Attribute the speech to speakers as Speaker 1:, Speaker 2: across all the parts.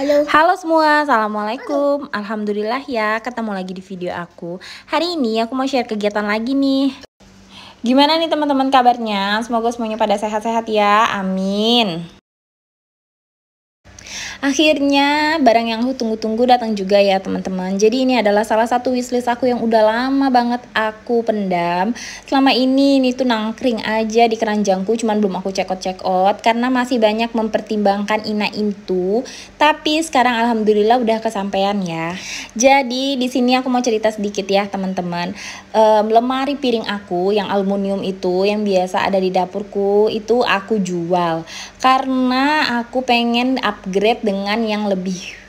Speaker 1: Halo semua, assalamualaikum. Alhamdulillah ya, ketemu lagi di video aku. Hari ini aku mau share kegiatan lagi nih. Gimana nih teman-teman kabarnya? Semoga semuanya pada sehat-sehat ya, amin. Akhirnya barang yang aku tunggu-tunggu datang juga ya teman-teman. Jadi ini adalah salah satu wishlist aku yang udah lama banget aku pendam. Selama ini tuh nangkring aja di keranjangku, cuman belum aku cekot-cekot karena masih banyak mempertimbangkan itu. Tapi sekarang alhamdulillah udah kesampaian ya. Jadi di sini aku mau cerita sedikit ya teman-teman. Lemari piring aku yang aluminium itu yang biasa ada di dapurku itu aku jual karena aku pengen upgrade dengan yang lebih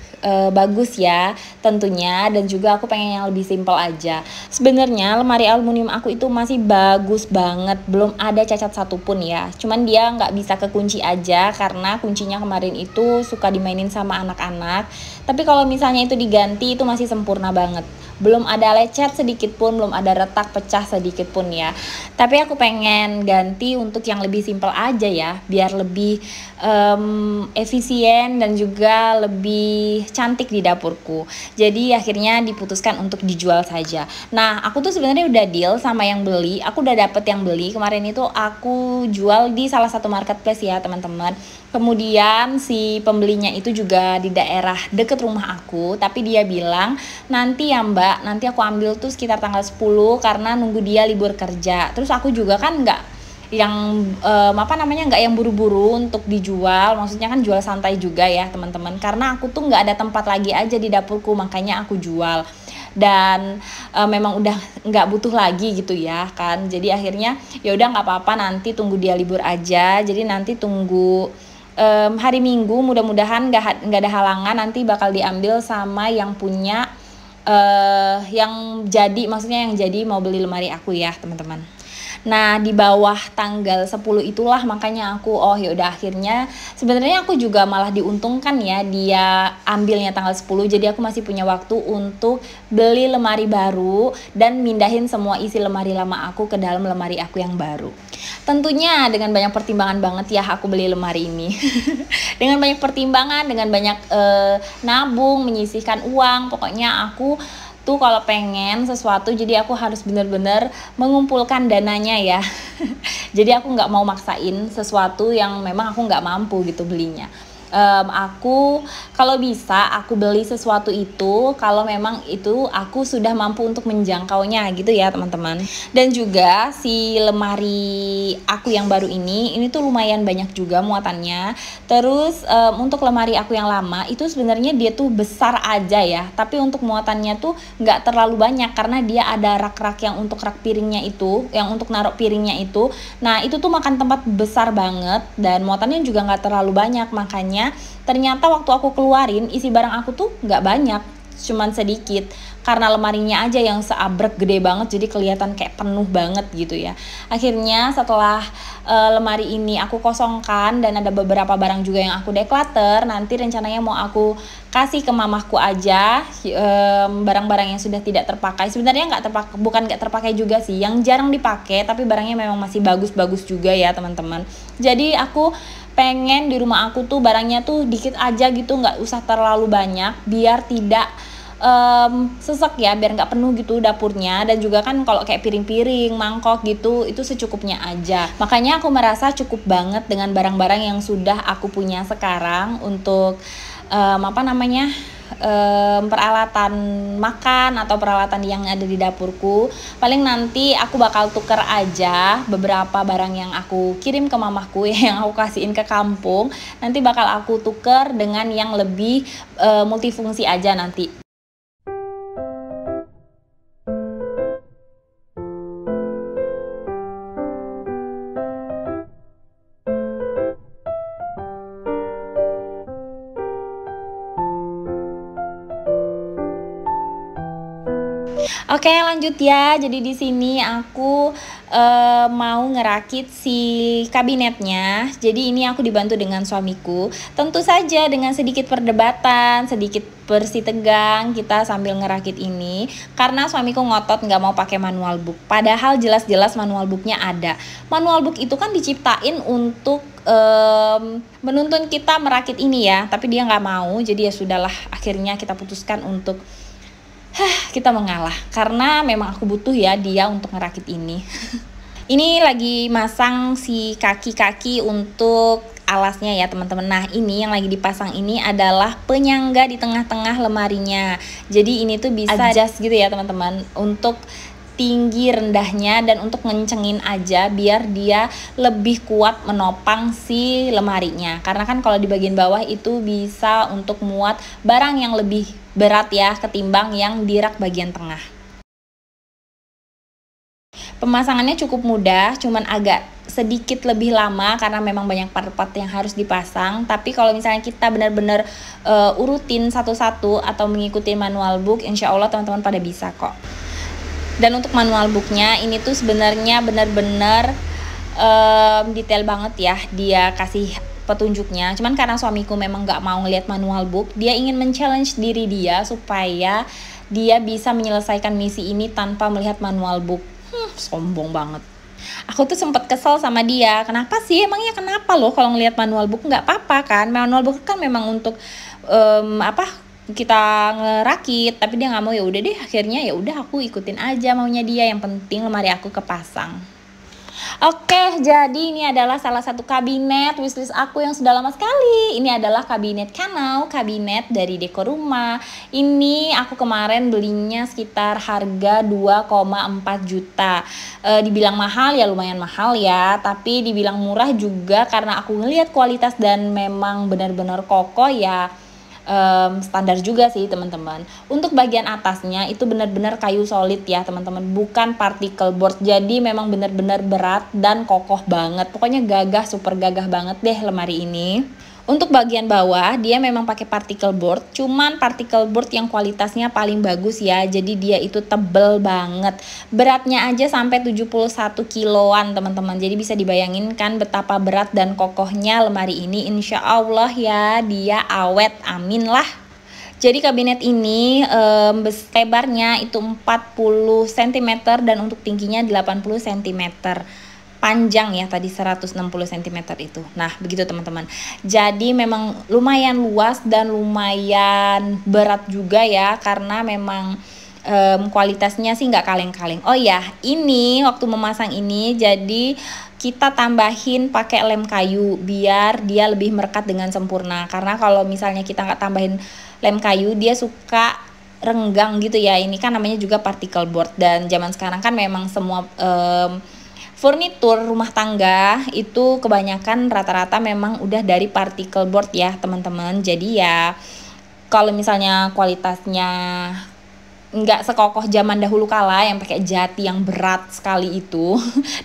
Speaker 1: bagus ya tentunya, dan juga aku pengen yang lebih simple aja. Sebenarnya lemari aluminium aku itu masih bagus banget, belum ada cacat satupun ya, cuman dia nggak bisa kekunci aja karena kuncinya kemarin itu suka dimainin sama anak-anak. Tapi kalau misalnya itu diganti itu masih sempurna banget, belum ada lecet sedikit pun, belum ada retak pecah sedikit pun ya. Tapi aku pengen ganti untuk yang lebih simple aja ya, biar lebih efisien dan juga lebih cantik di dapurku. Jadi akhirnya diputuskan untuk dijual saja. Nah, aku tuh sebenarnya udah deal sama yang beli. Aku udah dapet yang beli. Kemarin itu aku jual di salah satu marketplace ya, teman-teman. Kemudian si pembelinya itu juga di daerah deket rumah aku, tapi dia bilang, "Nanti ya Mbak, nanti aku ambil tuh sekitar tanggal 10 karena nunggu dia libur kerja." Terus aku juga kan nggak yang nggak yang buru-buru untuk dijual, maksudnya kan jual santai juga ya teman-teman, karena aku tuh nggak ada tempat lagi aja di dapurku, makanya aku jual. Dan memang udah nggak butuh lagi gitu ya kan, jadi akhirnya ya udah nggak apa-apa, nanti tunggu dia libur aja. Jadi nanti tunggu hari Minggu, mudah-mudahan nggak ada halangan, nanti bakal diambil sama yang punya yang jadi, maksudnya yang jadi mau beli lemari aku ya teman-teman. Nah, di bawah tanggal 10 itulah makanya aku ya udah, akhirnya sebenarnya aku juga malah diuntungkan ya dia ambilnya tanggal 10. Jadi aku masih punya waktu untuk beli lemari baru dan mindahin semua isi lemari lama aku ke dalam lemari aku yang baru. Tentunya dengan banyak pertimbangan banget ya aku beli lemari ini. Dengan banyak pertimbangan, dengan banyak nabung, menyisihkan uang. Pokoknya aku tuh kalau pengen sesuatu, jadi aku harus benar-benar mengumpulkan dananya ya. Jadi aku nggak mau maksain sesuatu yang memang aku nggak mampu gitu belinya. Aku kalau bisa aku beli sesuatu itu kalau memang itu aku sudah mampu untuk menjangkaunya gitu ya teman-teman. Dan juga si lemari aku yang baru ini tuh lumayan banyak juga muatannya. Terus untuk lemari aku yang lama itu sebenarnya dia tuh besar aja ya, tapi untuk muatannya tuh nggak terlalu banyak karena dia ada rak-rak yang untuk rak piringnya itu, yang untuk naruh piringnya itu. Nah itu tuh makan tempat besar banget dan muatannya juga nggak terlalu banyak, makanya ternyata waktu aku keluarin isi barang aku tuh nggak banyak, cuman sedikit karena lemarinya aja yang seabrek gede banget, jadi kelihatan kayak penuh banget gitu ya. Akhirnya setelah lemari ini aku kosongkan dan ada beberapa barang juga yang aku declutter, nanti rencananya mau aku kasih ke mamahku aja barang-barang yang sudah tidak terpakai. Sebenarnya bukan nggak terpakai juga sih, yang jarang dipakai, tapi barangnya memang masih bagus-bagus juga ya teman-teman. Jadi aku pengen di rumah aku tuh barangnya tuh dikit aja gitu, nggak usah terlalu banyak biar tidak sesek ya, biar nggak penuh gitu dapurnya. Dan juga kan kalau kayak piring-piring, mangkok gitu itu secukupnya aja. Makanya aku merasa cukup banget dengan barang-barang yang sudah aku punya sekarang untuk peralatan makan atau peralatan yang ada di dapurku. Paling nanti aku bakal tuker aja beberapa barang yang aku kirim ke mamahku yang aku kasihin ke kampung. Nanti bakal aku tuker dengan yang lebih multifungsi aja nanti. Oke, lanjut ya. Jadi di sini aku mau ngerakit si kabinetnya. Jadi ini aku dibantu dengan suamiku. Tentu saja dengan sedikit perdebatan, sedikit bersitegang kita sambil ngerakit ini, karena suamiku ngotot nggak mau pakai manual book. Padahal jelas-jelas manual booknya ada. Manual book itu kan diciptain untuk menuntun kita merakit ini ya, tapi dia nggak mau. Jadi ya sudahlah, akhirnya kita putuskan untuk kita mengalah, karena memang aku butuh ya dia untuk ngerakit ini. Ini lagi masang si kaki-kaki untuk alasnya ya teman-teman. Nah ini yang lagi dipasang ini adalah penyangga di tengah-tengah lemarinya. Jadi ini tuh bisa adjust gitu ya teman-teman, untuk tinggi rendahnya dan untuk ngencengin aja biar dia lebih kuat menopang si lemarinya. Karena kan kalau di bagian bawah itu bisa untuk muat barang yang lebih berat ya ketimbang yang di rak bagian tengah. Pemasangannya cukup mudah, cuman agak sedikit lebih lama karena memang banyak part-part yang harus dipasang. Tapi kalau misalnya kita benar-benar urutin satu-satu atau mengikuti manual book, insya Allah teman-teman pada bisa kok. Dan untuk manual booknya ini tuh sebenarnya benar-benar detail banget ya dia kasih petunjuknya. Cuman karena suamiku memang nggak mau ngelihat manual book, dia ingin men-challenge diri dia supaya dia bisa menyelesaikan misi ini tanpa melihat manual book. Sombong banget. Aku tuh sempet kesel sama dia. Kenapa sih? Emangnya kenapa loh kalau ngelihat manual book? Nggak apa-apa kan? Manual book kan memang untuk kita ngerakit. Tapi dia nggak mau. Ya udah deh. Akhirnya ya udah aku ikutin aja maunya dia. Yang penting lemari aku kepasang. Oke, jadi ini adalah salah satu kabinet wishlist aku yang sudah lama sekali. Ini adalah kabinet kanau, kabinet dari Dekor Rumah. Ini aku kemarin belinya sekitar harga 2,4 juta. Dibilang mahal ya lumayan mahal ya, tapi dibilang murah juga karena aku ngelihat kualitas dan memang benar-benar kokoh ya. Standar juga sih teman-teman. Untuk bagian atasnya itu benar-benar kayu solid ya teman-teman, bukan particle board. Jadi memang benar-benar berat dan kokoh banget. Pokoknya gagah, super gagah banget deh lemari ini. Untuk bagian bawah dia memang pakai particle board, cuman particle board yang kualitasnya paling bagus ya. Jadi dia itu tebel banget. Beratnya aja sampai 71 kiloan teman-teman. Jadi bisa dibayangin kan betapa berat dan kokohnya lemari ini. Insya Allah ya dia awet, amin lah. Jadi kabinet ini lebarnya itu 40 cm dan untuk tingginya 80 cm. Panjang ya tadi 160 cm itu. Nah begitu teman-teman. Jadi memang lumayan luas dan lumayan berat juga ya, karena memang kualitasnya sih nggak kaleng-kaleng. Oh ya, ini waktu memasang ini jadi kita tambahin pakai lem kayu biar dia lebih merekat dengan sempurna. Karena kalau misalnya kita nggak tambahin lem kayu dia suka renggang gitu ya. Ini kan namanya juga particle board, dan zaman sekarang kan memang semua furnitur rumah tangga itu kebanyakan rata-rata memang udah dari particle board ya teman-teman. Jadi ya kalau misalnya kualitasnya nggak sekokoh zaman dahulu kala yang pakai jati yang berat sekali itu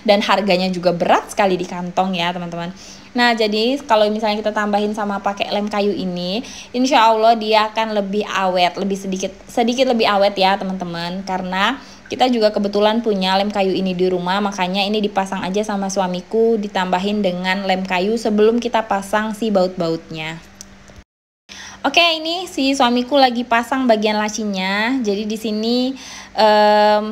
Speaker 1: dan harganya juga berat sekali di kantong ya teman-teman. Nah jadi kalau misalnya kita tambahin sama pakai lem kayu ini, insya Allah dia akan lebih awet, lebih sedikit lebih awet ya teman-teman. Karena kita juga kebetulan punya lem kayu ini di rumah, makanya ini dipasang aja sama suamiku, ditambahin dengan lem kayu sebelum kita pasang si baut-bautnya. Oke, ini si suamiku lagi pasang bagian lacinya. Jadi di sini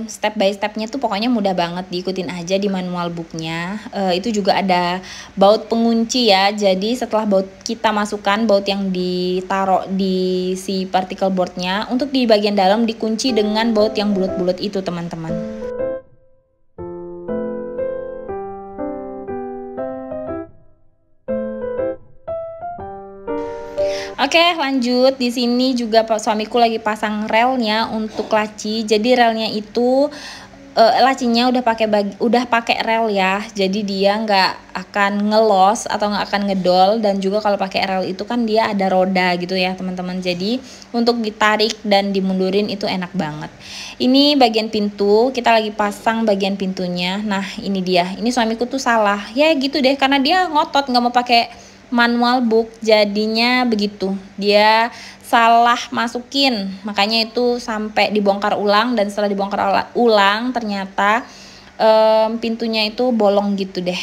Speaker 1: step by stepnya tuh pokoknya mudah banget, diikutin aja di manual booknya. Itu juga ada baut pengunci ya. Jadi setelah baut kita masukkan, baut yang ditaruh di si particle boardnya, untuk di bagian dalam dikunci dengan baut yang bulat-bulat itu teman-teman. Oke, lanjut. Di sini juga suamiku lagi pasang relnya untuk laci. Jadi relnya itu lacinya udah pakai rel ya. Jadi dia nggak akan ngelos atau nggak akan ngedol. Dan juga kalau pakai rel itu kan dia ada roda gitu ya teman-teman. Jadi untuk ditarik dan dimundurin itu enak banget. Ini bagian pintu, kita lagi pasang bagian pintunya. Nah ini dia. Ini suamiku tuh salah. Ya gitu deh, karena dia ngotot nggak mau pakai manual book, jadinya begitu, dia salah masukin, makanya itu sampai dibongkar ulang. Dan setelah dibongkar ulang ternyata pintunya itu bolong gitu deh.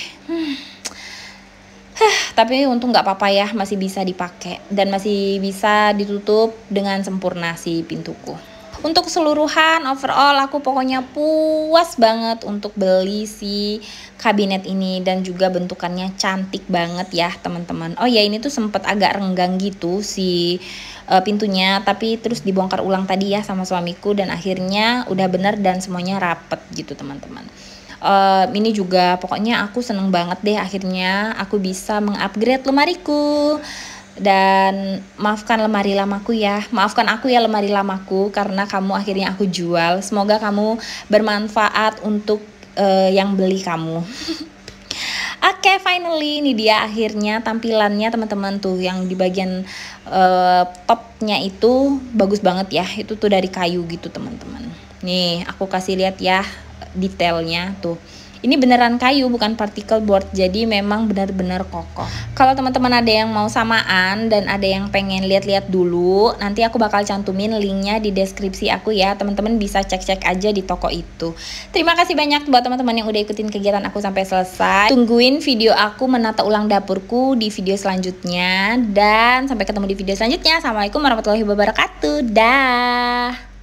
Speaker 1: Tapi untung nggak apa-apa ya, masih bisa dipakai dan masih bisa ditutup dengan sempurna si pintuku. Untuk keseluruhan overall aku pokoknya puas banget untuk beli si kabinet ini, dan juga bentukannya cantik banget ya teman-teman. Oh ya, ini tuh sempet agak renggang gitu si pintunya, tapi terus dibongkar ulang tadi ya sama suamiku, dan akhirnya udah bener dan semuanya rapet gitu teman-teman. Ini juga pokoknya aku seneng banget deh, akhirnya aku bisa mengupgrade lemariku. Dan maafkan lemari lamaku ya, maafkan aku ya lemari lamaku, karena kamu akhirnya aku jual. Semoga kamu bermanfaat untuk yang beli kamu. Oke, finally ini dia akhirnya tampilannya teman-teman, tuh yang di bagian topnya itu bagus banget ya, itu tuh dari kayu gitu teman-teman. Nih aku kasih lihat ya detailnya tuh. Ini beneran kayu, bukan particle board, jadi memang benar-benar kokoh. Kalau teman-teman ada yang mau samaan dan ada yang pengen lihat-lihat dulu, nanti aku bakal cantumin linknya di deskripsi aku ya. Teman-teman bisa cek-cek aja di toko itu. Terima kasih banyak buat teman-teman yang udah ikutin kegiatan aku sampai selesai. Tungguin video aku menata ulang dapurku di video selanjutnya. Dan sampai ketemu di video selanjutnya. Assalamualaikum warahmatullahi wabarakatuh. Dah.